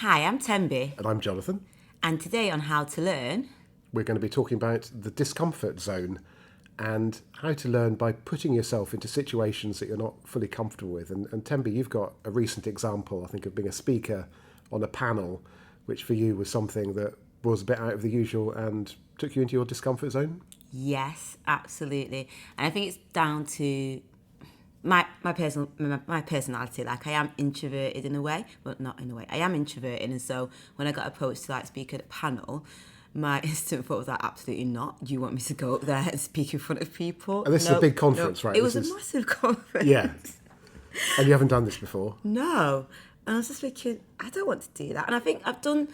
Hi, I'm Thembi, And I'm Jonathan. and today on How to Learn, We're going to be talking about the discomfort zone and how to learn by putting yourself into situations that you're not fully comfortable with. And Thembi, you've got a recent example, I think, of being a speaker on a panel, which for you was something that was a bit out of the usual and took you into your discomfort zone. yes, absolutely. And I think it's down to my personality. Like, I am introverted in a way, but not in a way. I am introverted, and so when I got approached to speak at a panel, my instant thought was absolutely not. Do you want me to go up there and speak in front of people? And this is a big conference, right? It was a massive conference. Yeah. And you haven't done this before? No. And I was just thinking, I don't want to do that. And I think I've done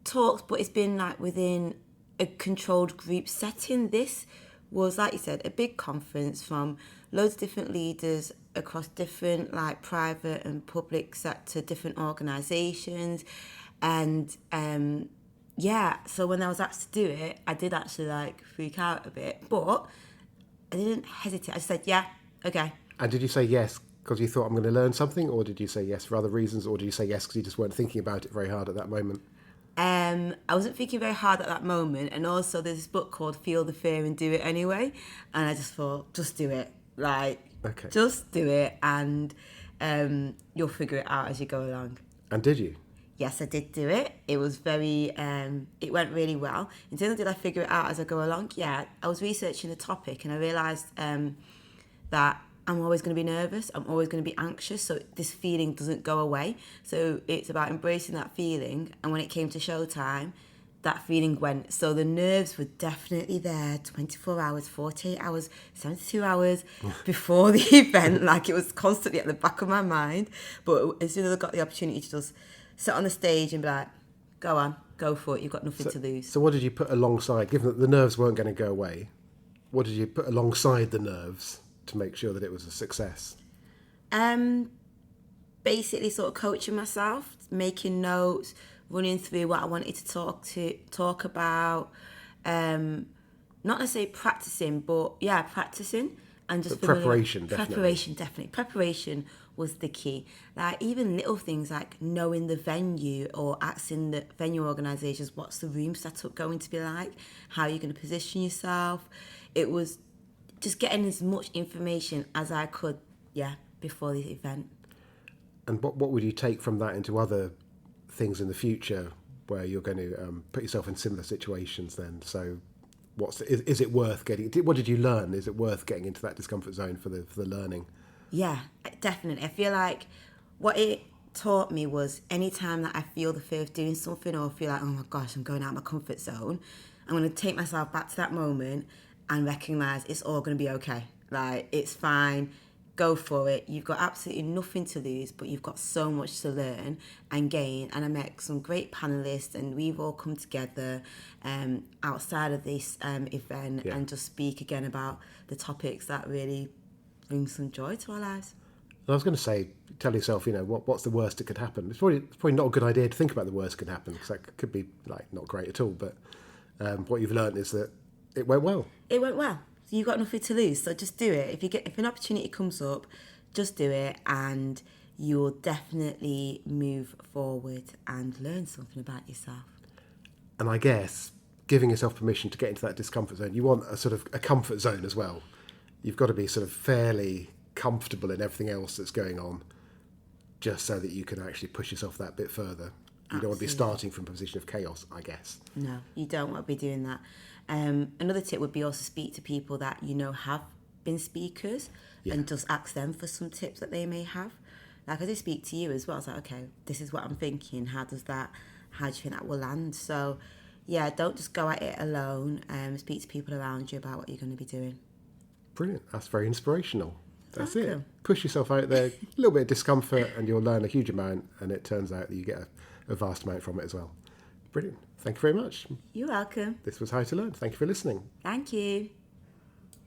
talks, but it's been within a controlled group setting. This was, like you said, a big conference from loads of different leaders across different private and public sector, different organisations. And so when I was asked to do it, I did actually freak out a bit, but I didn't hesitate. I just said, yeah, okay. And did you say yes because you thought I'm going to learn something, or did you say yes for other reasons, or did you say yes because you just weren't thinking about it very hard at that moment? I wasn't thinking very hard at that moment, and also there's this book called Feel the Fear and Do It Anyway, and I just thought, just do it. Okay. Just do it, and you'll figure it out as you go along. And did you? Yes, I did do it. It was it went really well. In terms of did I figure it out as I go along? Yeah, I was researching the topic and I realised that I'm always going to be nervous. I'm always going to be anxious. So this feeling doesn't go away. So it's about embracing that feeling. And when it came to showtime, that feeling went. So the nerves were definitely there 24 hours, 48 hours, 72 hours before the event. It was constantly at the back of my mind. But as soon as I got the opportunity to just sit on the stage and be like, go on, go for it, you've got nothing to lose. So what did you put alongside, given that the nerves weren't going to go away, what did you put alongside the nerves to make sure that it was a success? Basically sort of coaching myself, making notes, running through what I wanted to talk about. Not necessarily practicing, but practicing. And just preparation, definitely. Preparation was the key. Even little things like knowing the venue or asking the venue organisations what's the room setup going to be like, how are you going to position yourself. It was just getting as much information as I could, before the event. And what would you take from that into other things in the future where you're going to put yourself in similar situations then? So is it worth getting? What did you learn? Is it worth getting into that discomfort zone for the learning? Yeah, definitely. I feel like what it taught me was anytime that I feel the fear of doing something or feel like, oh my gosh, I'm going out of my comfort zone, I'm going to take myself back to that moment and recognise it's all going to be okay. It's fine. Go for it. You've got absolutely nothing to lose, but you've got so much to learn and gain. And I met some great panellists, and we've all come together outside of this event and just speak again about the topics that really bring some joy to our lives. And I was going to say, tell yourself, what's the worst that could happen? It's probably not a good idea to think about the worst that could happen, because that could be not great at all. But what you've learned is that it went well. It went well. So you've got nothing to lose, so just do it. If an opportunity comes up, just do it, and you'll definitely move forward and learn something about yourself. And I guess giving yourself permission to get into that discomfort zone, you want a sort of a comfort zone as well. You've got to be sort of fairly comfortable in everything else that's going on, just so that you can actually push yourself that bit further. You don't want to be starting from a position of chaos, I guess. No, you don't want to be doing that. Another tip would be also speak to people that have been speakers and just ask them for some tips that they may have. I did speak to you as well. I was like, okay, this is what I'm thinking. How do you think that will land? So, don't just go at it alone. Speak to people around you about what you're going to be doing. Brilliant. That's very inspirational. That's it. Push yourself out there, a little bit of discomfort, and you'll learn a huge amount, and it turns out that you get a vast amount from it as well. Brilliant. Thank you very much. You're welcome. This was How to Learn. Thank you for listening. Thank you.